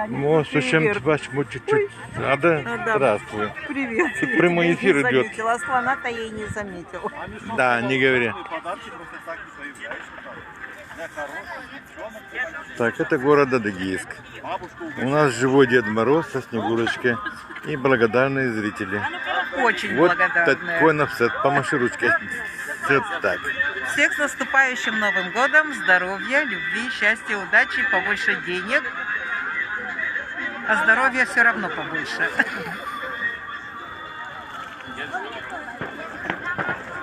Может, чем возьму чуть-чуть. Надо? Здравствуй. Привет. Тут прямой эфир идет. Заметила, слона-то я и не заметила. Да, не говори. Так, это город Адыгейск. У нас живой Дед Мороз со Снегурочкой и благодарные зрители. Очень Вот благодарная. такой нафсет. Помаши ручкой. Вот так. Всех с наступающим Новым годом, здоровья, любви, счастья, удачи, побольше денег. А здоровья все равно побольше.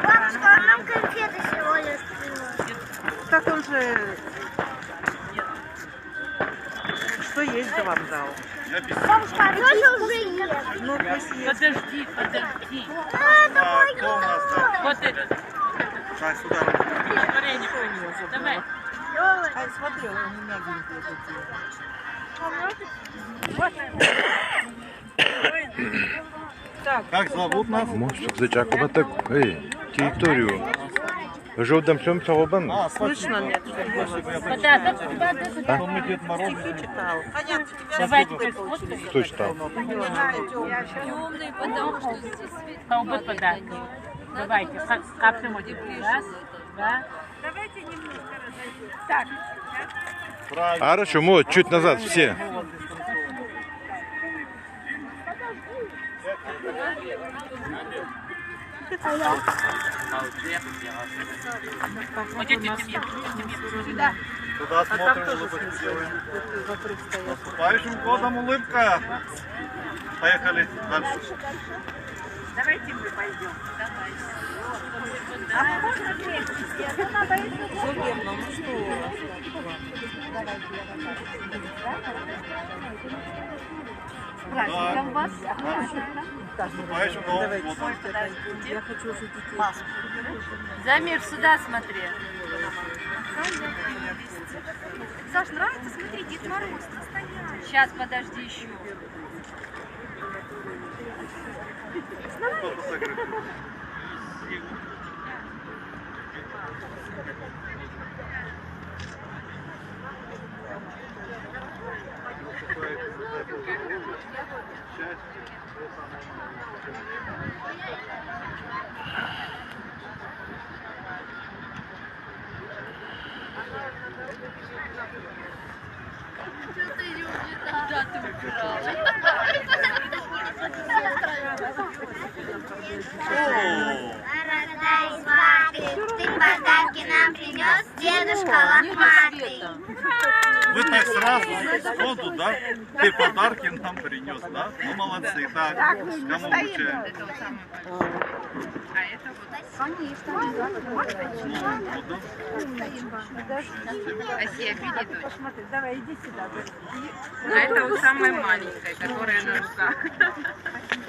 Бабушка, а нам конфеты всего лишь приносит. Так он же... Что есть, да вам дал. Бабушка, а тоже уже есть? Ну, пусть есть. Подожди, подожди. А, это мой голос. Вот это. Варенье принес. Давай. Ай, смотри, он не мягенький такие. Как зовут нас? Может, зачакова так. Эй, территорию. Жодам всем салобан. Слышно, нет? Что мы Дед Мороз? Читал. Понятно, тебя Давайте сфоткаем. Кто читал? Темный, потому что здесь колбы подарки. Давайте, капнем один. Раз, два. Давайте немножко разойдем. Так. Хорошо, вот, чуть назад все. Вот эти тебе. Сюда. Туда смотрим, улыбочку делаем. С наступающим годом, улыбка. Поехали дальше. Давайте мы пойдем. Давай. Зуберно, ну что? Праздником вас. С наступающим Новым годом. Я хочу уже детей. Замир, сюда смотри. Саш, нравится? Смотри, Дед Мороз настоящий. Сейчас, подожди еще. Кто фотографирует? Дорогая сваты, ты подарки нам принес дедушка лохматый. Вы так сразу, сходу, да? Ты подарки нам принес, да? Ну, молодцы. Так, кому вручаем? Асия, беги, дочь. Давай, иди сюда. А это вот самая маленькая, которая на руках.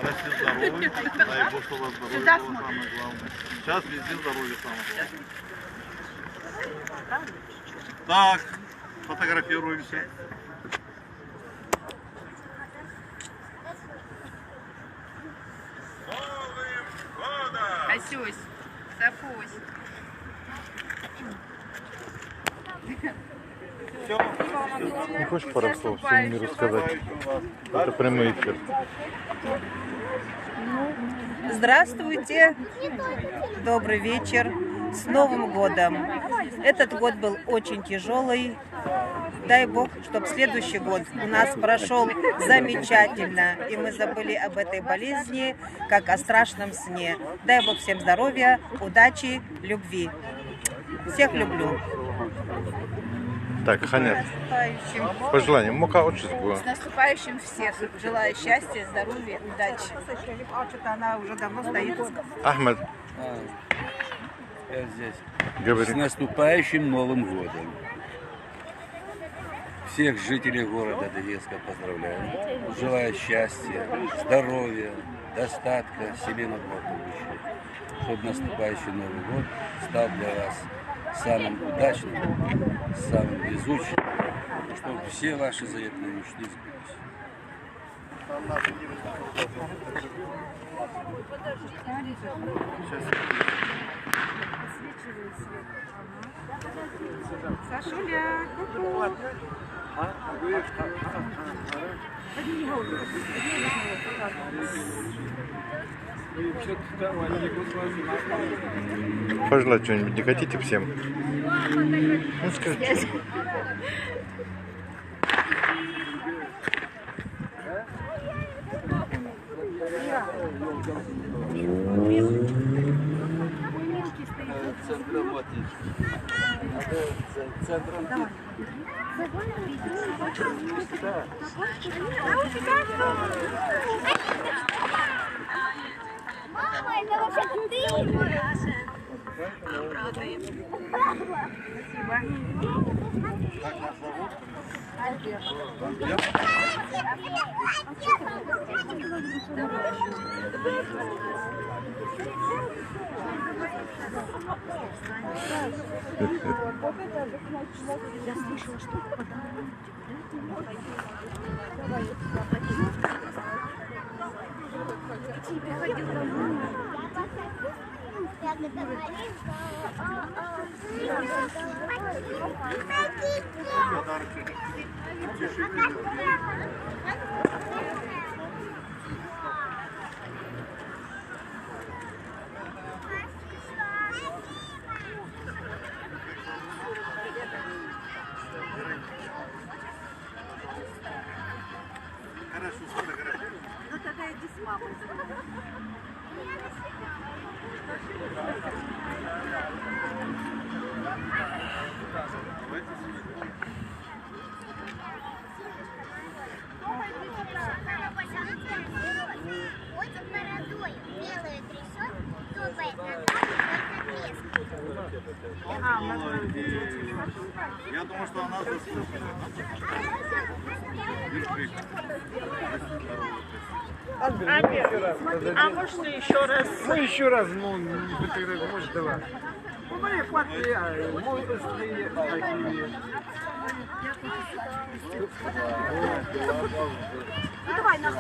Расти здоровье. Дай Бог, что у вас здоровье было самое главное. Сейчас везде здоровье самое главное. Так, фотографируемся. Асюсь, Сапусь. Не хочешь пару слов всему миру сказать? Это прямой эфир. Здравствуйте, добрый вечер, с Новым годом. Этот год был очень тяжелый. Дай Бог, чтобы следующий год у нас прошел замечательно, и мы забыли об этой болезни, как о страшном сне. Дай Бог всем здоровья, удачи, любви. Всех люблю. Так, Ханят, пожелание. Мука отчист была. С наступающим всех. Желаю счастья, здоровья, удачи. Что-то она уже давно стоит. Ахмед, Я здесь. говори. С наступающим Новым годом. Всех жителей города Адыгейска поздравляю. Желаю счастья, здоровья, достатка, семейного благополучия. Чтобы наступающий Новый год стал для вас самым удачным, самым везучим. Чтобы все ваши заветные мечты сбылись. Сашуля, ку-ку. Пожелать что-нибудь не хотите всем? Ну скажите. Мама, это вообще ты! Я слышала, что ну тогда иди с мамой. Очень бородой, белую трясет, топает ногами, только песк. Я думаю, что она заслужила. А может еще раз? Ну еще раз, ну, может, давай. Ну, мои хватит, мой быстрее, такие. Ну давай, нас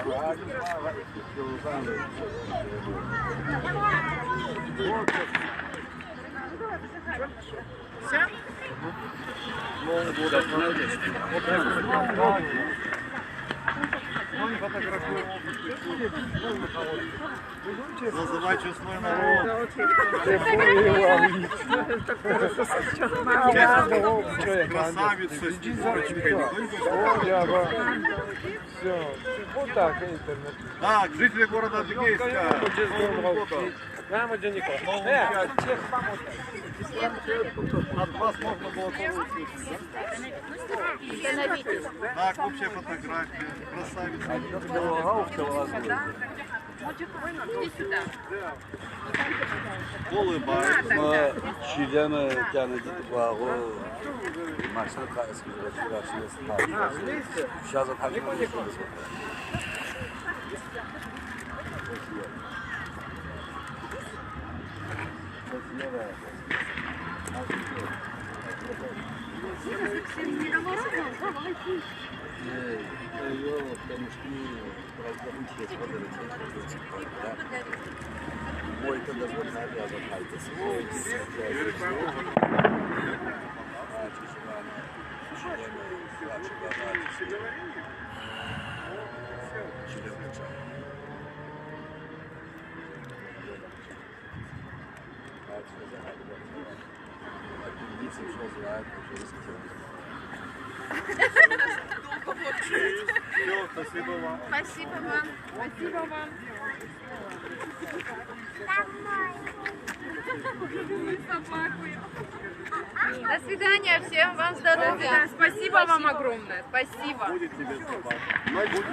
Зазывай честной народ. Красавица с девочкой. Все, вот так, интернет. Так, жители города Адыгейска. Прямо для Никола. От вас можно было получить. Так, общая фотография. Красавица. Улыбается. Чилена тянет вагу. Машина сейчас Мой когда звонит, Все, спасибо вам. Спасибо вам. Спасибо вам. До свидания, всем вам здоровья. Спасибо вам огромное. Спасибо. Будет тебе собака.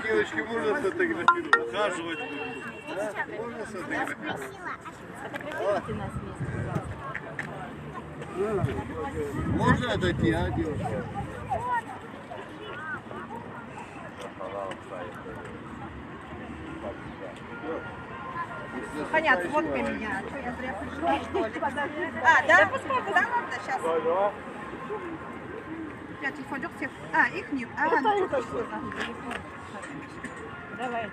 Девочки, можно сфотографировать? Ухаживать буду. Можно сфотографировать? Можно отойти, а, девушка? Понятно, вот для меня. Что, я зря пришла, что ли? А, да? Да, ладно, сейчас. Я телефон всех. А, их нет. А, ну что за телефон? Давайте.